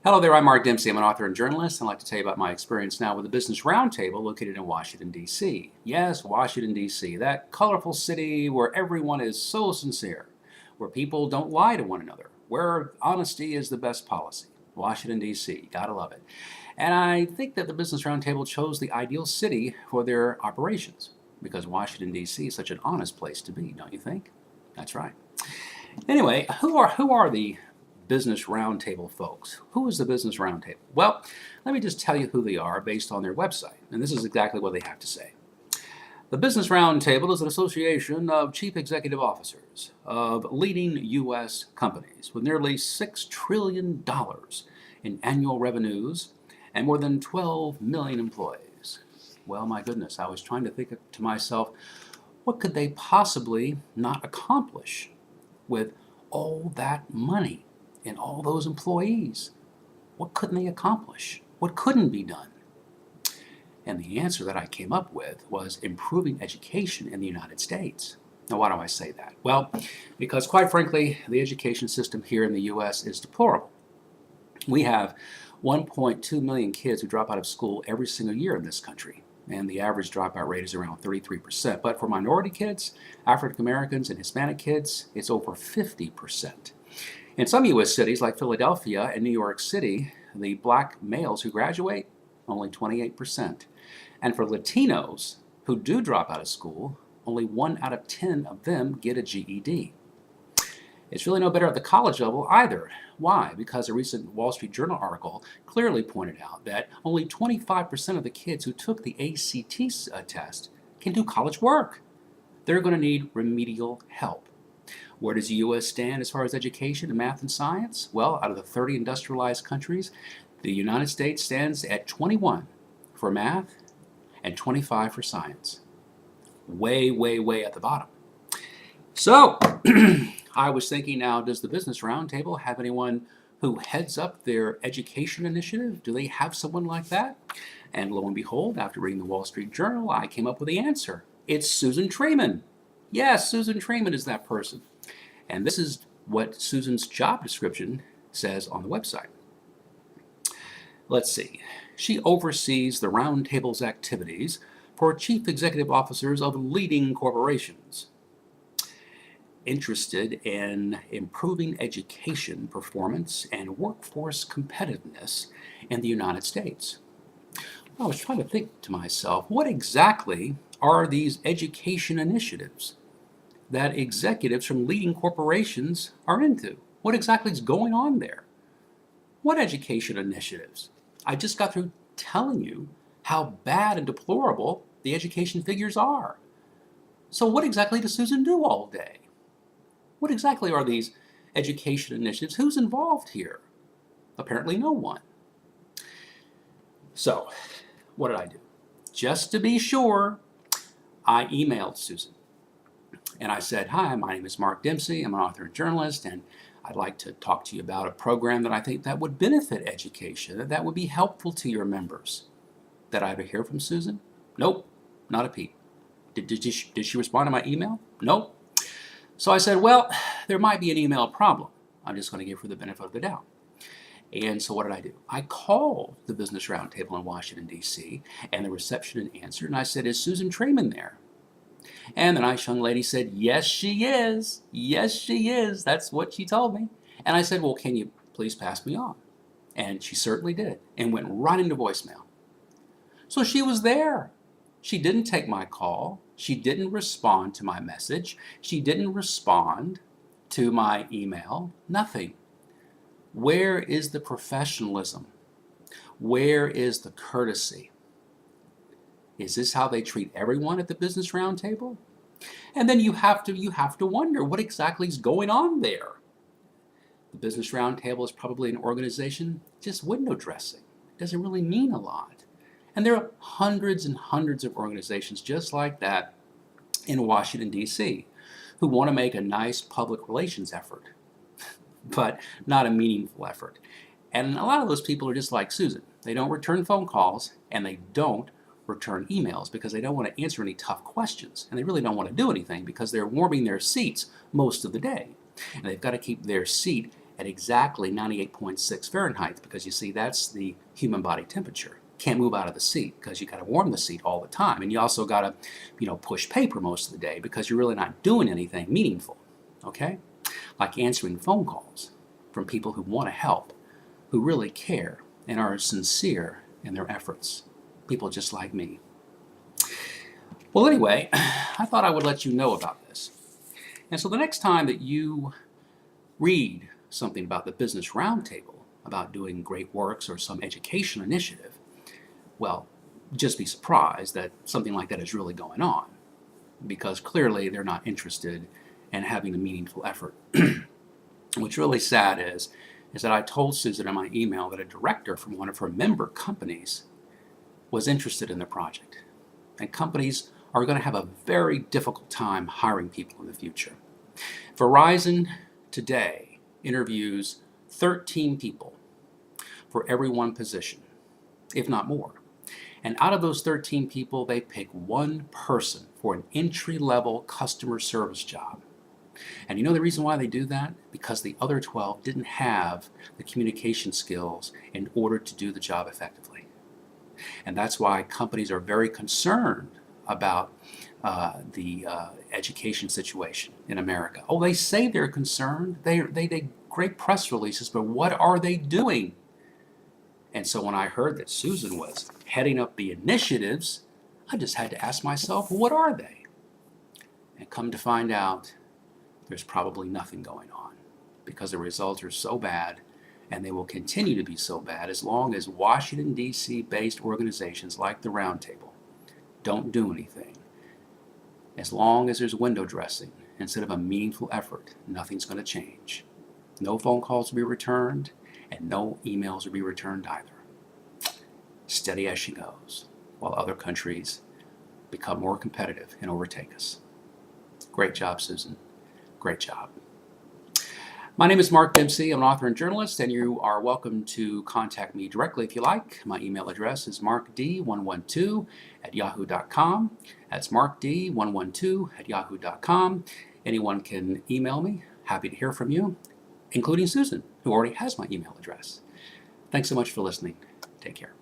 Hello there, I'm Mark Dempsey. I'm an author and journalist. I'd like to tell you about my experience now with the Business Roundtable located in Washington, D.C. Yes, Washington, D.C., that colorful city where everyone is so sincere, where people don't lie to one another, where honesty is the best policy. Washington, D.C., gotta love it. And I think that the Business Roundtable chose the ideal city for their operations because Washington, D.C. is such an honest place to be, don't you think? That's right. Anyway, who are the Business Roundtable folks? Who is the Business Roundtable? Well, let me just tell you who they are based on their website, and this is exactly what they have to say. The Business Roundtable is an association of chief executive officers of leading U.S. companies with nearly $6 trillion in annual revenues and more than 12 million employees. Well, my goodness, I was trying to think to myself, what could they possibly not accomplish with all that money and all those employees? What couldn't they accomplish? What couldn't be done? And the answer that I came up with was improving education in the United States. Now, why do I say that? Well, because quite frankly, the education system here in the U.S. is deplorable. We have 1.2 million kids who drop out of school every single year in this country, and the average dropout rate is around 33%. But for minority kids, African Americans, and Hispanic kids, it's over 50%. In some U.S. cities like Philadelphia and New York City, the black males who graduate, only 28%. And for Latinos who do drop out of school, only 1 out of 10 of them get a GED. It's really no better at the college level either. Why? Because a recent Wall Street Journal article clearly pointed out that only 25% of the kids who took the ACT test can do college work. They're going to need remedial help. Where does the U.S. stand as far as education in math and science? Well, out of the 30 industrialized countries, the United States stands at 21 for math and 25 for science. Way, way, way at the bottom. So, I was thinking now, does the Business Roundtable have anyone who heads up their education initiative? Do they have someone like that? And lo and behold, after reading the Wall Street Journal, I came up with the answer. It's Susan Treiman. Yes, Susan Treiman is that person. And this is what Susan's job description says on the website. Let's see. She oversees the Roundtable's activities for chief executive officers of leading corporations interested in improving education performance and workforce competitiveness in the United States. I was trying to think to myself, what exactly are these education initiatives that executives from leading corporations are into? What exactly is going on there? What education initiatives? I just got through telling you how bad and deplorable the education figures are. So what exactly does Susan do all day? What exactly are these education initiatives? Who's involved here? Apparently no one. So, what did I do? Just to be sure, I emailed Susan. And I said, hi, my name is Mark Dempsey. I'm an author and journalist, and I'd like to talk to you about a program that I think that would benefit education, that would be helpful to your members. Did I ever hear from Susan? Nope, not a peep. Did she respond to my email? Nope. So I said, well, there might be an email problem. I'm just going to give her the benefit of the doubt. And so what did I do? I called the Business Roundtable in Washington, D.C., and the receptionist answered, and I said, is Susan Treiman there? And the nice young lady said, yes, she is. Yes, she is. That's what she told me. And I said, well, can you please pass me on? And she certainly did, and went right into voicemail. So she was there. She didn't take my call. She didn't respond to my message. She didn't respond to my email. Nothing. Where is the professionalism? Where is the courtesy? Is this how they treat everyone at the Business Roundtable? And then you have to wonder what exactly is going on there. The Business Roundtable is probably an organization just window dressing. It doesn't really mean a lot. And there are hundreds and hundreds of organizations just like that in Washington, D.C., who want to make a nice public relations effort, but not a meaningful effort. And a lot of those people are just like Susan. They don't return phone calls, and they don't return emails because they don't want to answer any tough questions. And they really don't want to do anything because they're warming their seats most of the day. And they've got to keep their seat at exactly 98.6 Fahrenheit, because you see, that's the human body temperature. Can't move out of the seat because you got to warm the seat all the time, and you also got to, push paper most of the day because you're really not doing anything meaningful. Okay, like answering phone calls from people who want to help, who really care and are sincere in their efforts. People just like me. Well, anyway, I thought I would let you know about this. And so the next time that you read something about the Business Roundtable, about doing great works or some education initiative, well, just be surprised that something like that is really going on, because clearly they're not interested in having a meaningful effort. What's really sad is that I told Susan in my email that a director from one of her member companies was interested in the project. And companies are going to have a very difficult time hiring people in the future. Verizon today interviews 13 people for every one position, if not more. And out of those 13 people, they pick one person for an entry-level customer service job. And you know the reason why they do that? Because the other 12 didn't have the communication skills in order to do the job effectively. And that's why companies are very concerned about the education situation in America. Oh, they say they're concerned. They great press releases, but what are they doing? And so when I heard that Susan was heading up the initiatives, I just had to ask myself, what are they? And come to find out, there's probably nothing going on, because the results are so bad, and they will continue to be so bad as long as Washington, D.C. based organizations like the Roundtable don't do anything. As long as there's window dressing instead of a meaningful effort, nothing's going to change. No phone calls will be returned, and no emails will be returned either. Steady as she goes, while other countries become more competitive and overtake us. Great job, Susan. Great job. My name is Mark Dempsey. I'm an author and journalist, and you are welcome to contact me directly if you like. My email address is markd112@yahoo.com. That's markd112@yahoo.com. Anyone can email me. Happy to hear from you, including Susan, who already has my email address. Thanks so much for listening. Take care.